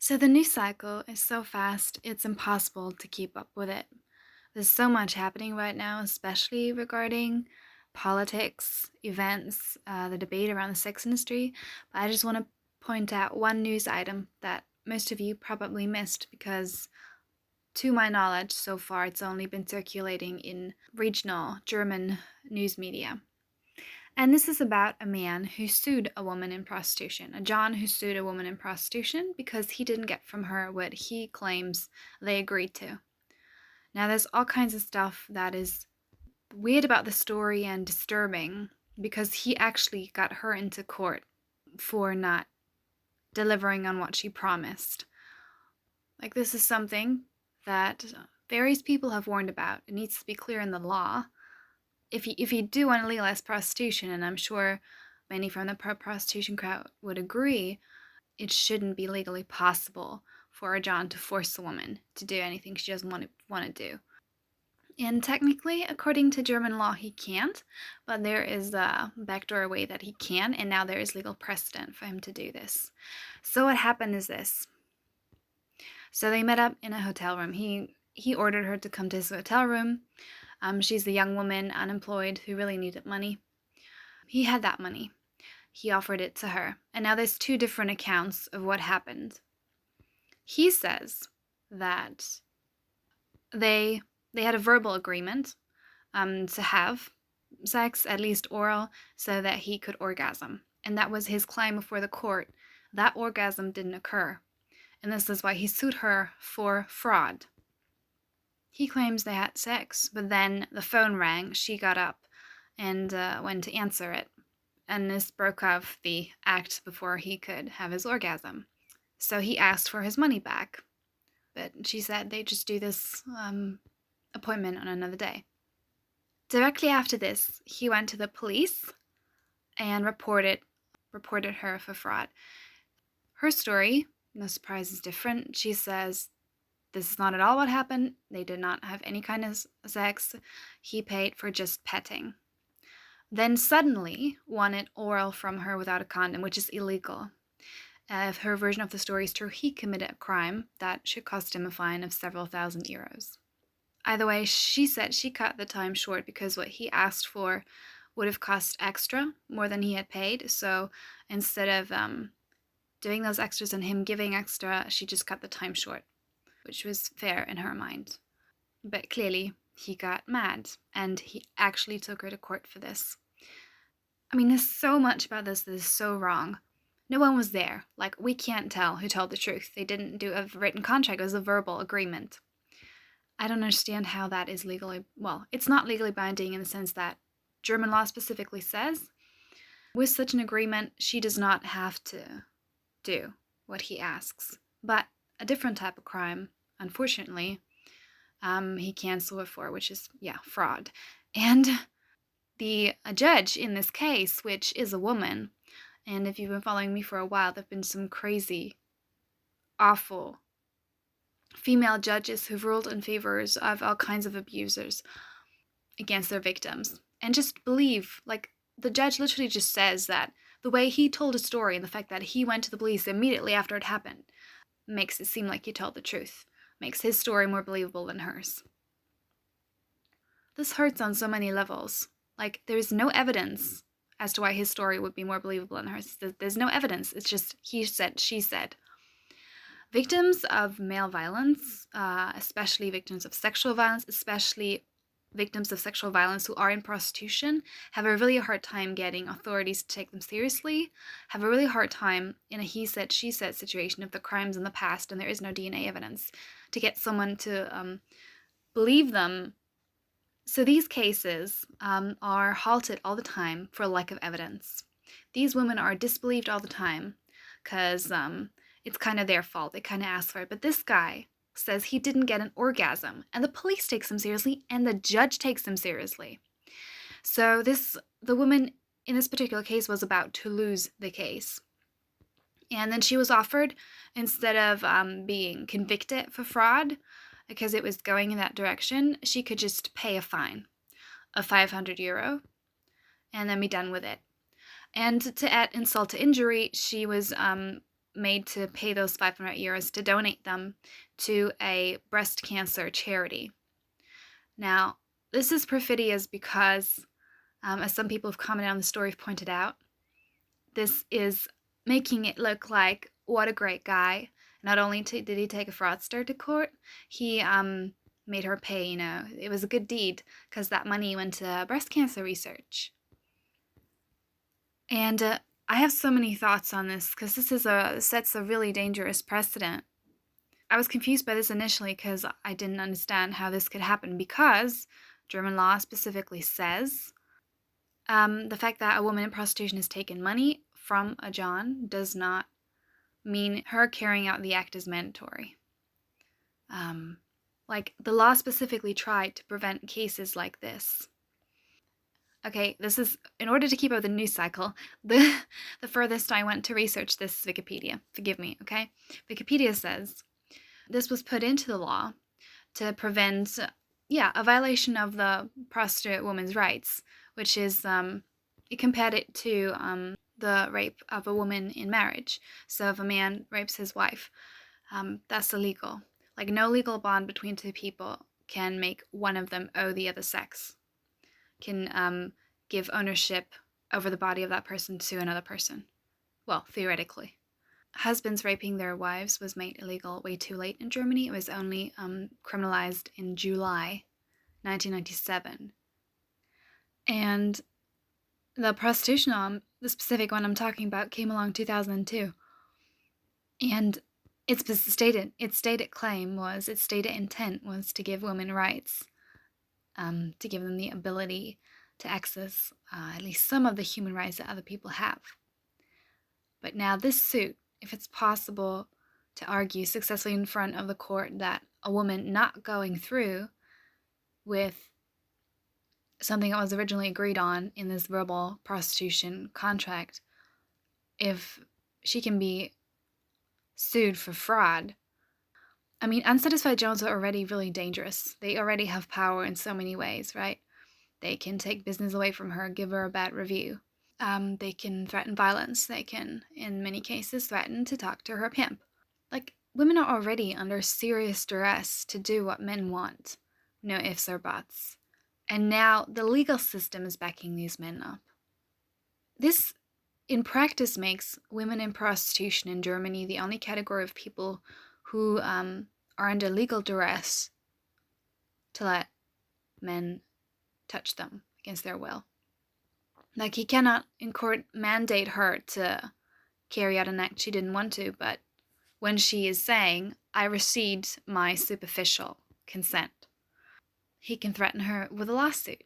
So the news cycle is so fast, it's impossible to keep up with it. There's so much happening right now, especially regarding politics, events, the debate around the sex industry. But I just want to point out one news item that most of you probably missed because, to my knowledge, so far it's only been circulating in regional German news media. And this is about a man who sued a woman in prostitution, a John who sued a woman in prostitution because he didn't get from her what he claims they agreed to. Now, there's all kinds of stuff that is weird about the story and disturbing because he actually got her into court for not delivering on what she promised. Like, this is something that various people have warned about. It needs to be clear in the law. If you do want to legalize prostitution, and I'm sure many from the pro-prostitution crowd would agree, it shouldn't be legally possible for a John to force a woman to do anything she doesn't want to do. And technically, according to German law, he can't, but there is a backdoor way that he can, and now there is legal precedent for him to do this. So what happened is this. So they met up in a hotel room. He ordered her to come to his hotel room. She's a young woman, unemployed, who really needed money. He had that money. He offered it to her. And now there's two different accounts of what happened. He says that they had a verbal agreement to have sex, at least oral, so that he could orgasm. And that was his claim before the court. That orgasm didn't occur. And this is why he sued her for fraud. He claims they had sex, but then the phone rang, she got up and went to answer it. And this broke off the act before he could have his orgasm. So he asked for his money back. But she said they just do this appointment on another day. Directly after this, he went to the police and reported her for fraud. Her story, no surprise, is different. She says this is not at all what happened. They did not have any kind of sex. He paid for just petting. Then suddenly wanted oral from her without a condom, which is illegal. If her version of the story is true, he committed a crime that should cost him a fine of several thousand euros. Either way, she said she cut the time short because what he asked for would have cost extra, more than he had paid. So instead of doing those extras and him giving extra, she just cut the time short, which was fair in her mind. But clearly, he got mad, and he actually took her to court for this. I mean, there's so much about this that is so wrong. No one was there. Like, we can't tell who told the truth. They didn't do a written contract. It was a verbal agreement. I don't understand how that is legally... Well, it's not legally binding in the sense that German law specifically says, with such an agreement, she does not have to do what he asks. But a different type of crime, unfortunately, he can sue her for, which is, fraud. And the judge in this case, which is a woman, and if you've been following me for a while, there have been some crazy, awful female judges who've ruled in favor of all kinds of abusers against their victims. And just believe, like, the judge literally just says that the way he told a story and the fact that he went to the police immediately after it happened makes it seem like he told the truth, makes his story more believable than hers. This hurts on so many levels. Like, there's no evidence as to why his story would be more believable than hers. There's no evidence. It's just he said, she said. Victims of male violence, especially victims of sexual violence, especially victims of sexual violence who are in prostitution, have a really hard time getting authorities to take them seriously, have a really hard time in a he said, she said situation of the crimes in the past and there is no DNA evidence to get someone to believe them. So these cases are halted all the time for lack of evidence. These women are disbelieved all the time because it's kind of their fault. They kind of ask for it. But this guy says he didn't get an orgasm, and the police takes him seriously, and the judge takes him seriously. So the woman in this particular case was about to lose the case. And then she was offered, instead of being convicted for fraud, because it was going in that direction, she could just pay a fine of 500 euro and then be done with it. And to add insult to injury, she was made to pay those 500 euros to donate them to a breast cancer charity. Now, this is perfidious because, as some people who've commented on the story have pointed out, this is making it look like what a great guy. Not only did he take a fraudster to court, he made her pay, it was a good deed because that money went to breast cancer research. And I have so many thoughts on this because this sets a really dangerous precedent. I was confused by this initially because I didn't understand how this could happen, because German law specifically says the fact that a woman in prostitution has taken money from a John does not mean her carrying out the act is mandatory. The law specifically tried to prevent cases like this. Okay, this is, in order to keep up with the news cycle, the furthest I went to research this is Wikipedia. Forgive me, okay? Wikipedia says this was put into the law to prevent, a violation of the prostitute woman's rights, which is, it compared it to the rape of a woman in marriage. So if a man rapes his wife, that's illegal. Like, no legal bond between two people can make one of them owe the other sex, can give ownership over the body of that person to another person. Well, theoretically. Husbands raping their wives was made illegal way too late in Germany. It was only criminalized in July 1997. And the prostitution law, the specific one I'm talking about, came along 2002. And its stated intent was to give women rights, to give them the ability to access at least some of the human rights that other people have. But now this suit, if it's possible to argue successfully in front of the court that a woman not going through with something that was originally agreed on in this verbal prostitution contract, if she can be sued for fraud. I mean, unsatisfied Jones are already really dangerous. They already have power in so many ways, right? They can take business away from her, give her a bad review. They can threaten violence. They can, in many cases, threaten to talk to her pimp. Like, women are already under serious duress to do what men want. No ifs or buts. And now the legal system is backing these men up. This, in practice, makes women in prostitution in Germany the only category of people who are under legal duress to let men touch them against their will. Like, he cannot, in court, mandate her to carry out an act she didn't want to, but when she is saying, I received my superficial consent, he can threaten her with a lawsuit.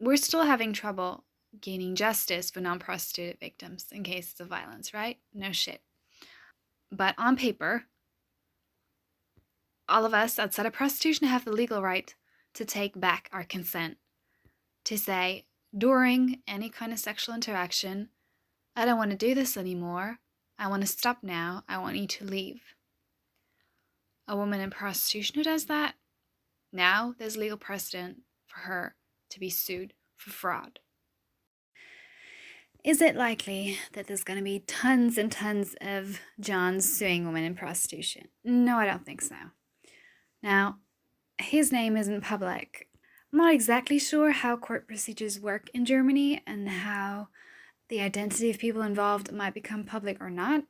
We're still having trouble gaining justice for non-prostituted victims in cases of violence, right? No shit. But on paper, all of us outside of prostitution have the legal right to take back our consent, to say, during any kind of sexual interaction, I don't want to do this anymore. I want to stop now. I want you to leave. A woman in prostitution who does that, now there's legal precedent for her to be sued for fraud. Is it likely that there's going to be tons and tons of Johns suing women in prostitution? No, I don't think so. Now, his name isn't public. I'm not exactly sure how court procedures work in Germany and how the identity of people involved might become public or not.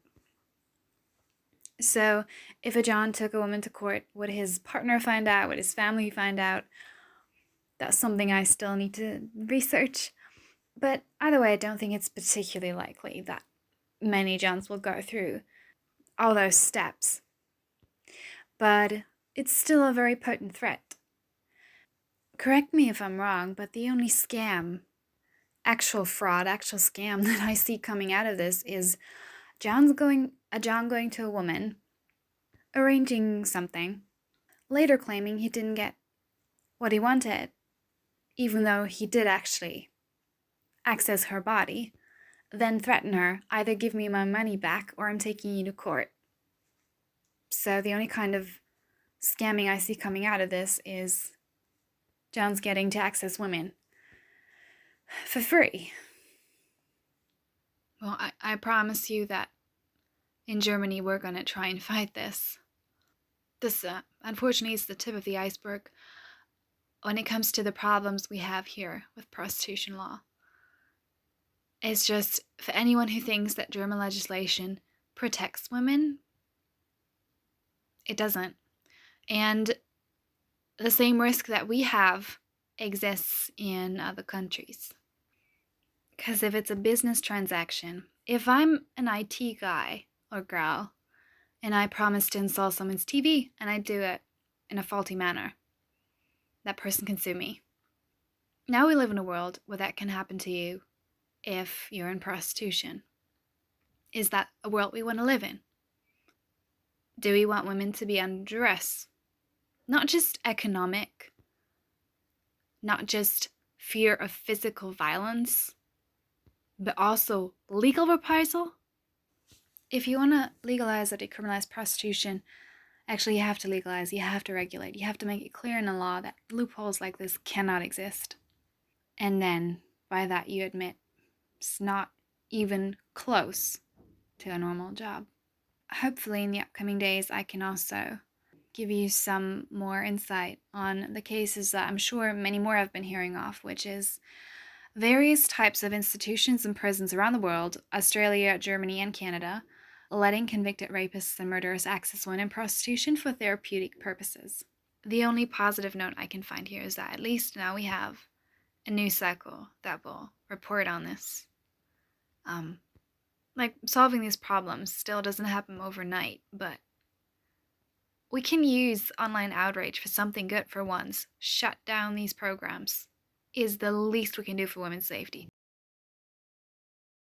So, if a John took a woman to court, would his partner find out? Would his family find out? That's something I still need to research. But either way, I don't think it's particularly likely that many Johns will go through all those steps. But it's still a very potent threat. Correct me if I'm wrong, but the only scam, actual fraud, actual scam that I see coming out of this is a John going to a woman, arranging something, later claiming he didn't get what he wanted, even though he did actually access her body, then threaten her, either give me my money back or I'm taking you to court. So the only kind of scamming I see coming out of this is John's getting to access women for free. Well, I promise you that in Germany, we're going to try and fight this. This, unfortunately, is the tip of the iceberg when it comes to the problems we have here with prostitution law. It's just, for anyone who thinks that German legislation protects women, it doesn't. And the same risk that we have exists in other countries. Because if it's a business transaction, if I'm an IT guy or girl and I promise to install someone's TV and I do it in a faulty manner, that person can sue me. Now we live in a world where that can happen to you if you're in prostitution. Is that a world we want to live in? Do we want women to be under duress? Not just economic, not just fear of physical violence, but also legal reprisal? If you want to legalize or decriminalize prostitution, actually you have to legalize, you have to regulate, you have to make it clear in the law that loopholes like this cannot exist. And then, by that, you admit it's not even close to a normal job. Hopefully in the upcoming days I can also give you some more insight on the cases that I'm sure many more have been hearing of, which is various types of institutions and prisons around the world, Australia, Germany, and Canada, letting convicted rapists and murderers access women in prostitution for therapeutic purposes. The only positive note I can find here is that at least now we have a news cycle that will report on this. Solving these problems still doesn't happen overnight, but we can use online outrage for something good for once. Shut down these programs is the least we can do for women's safety.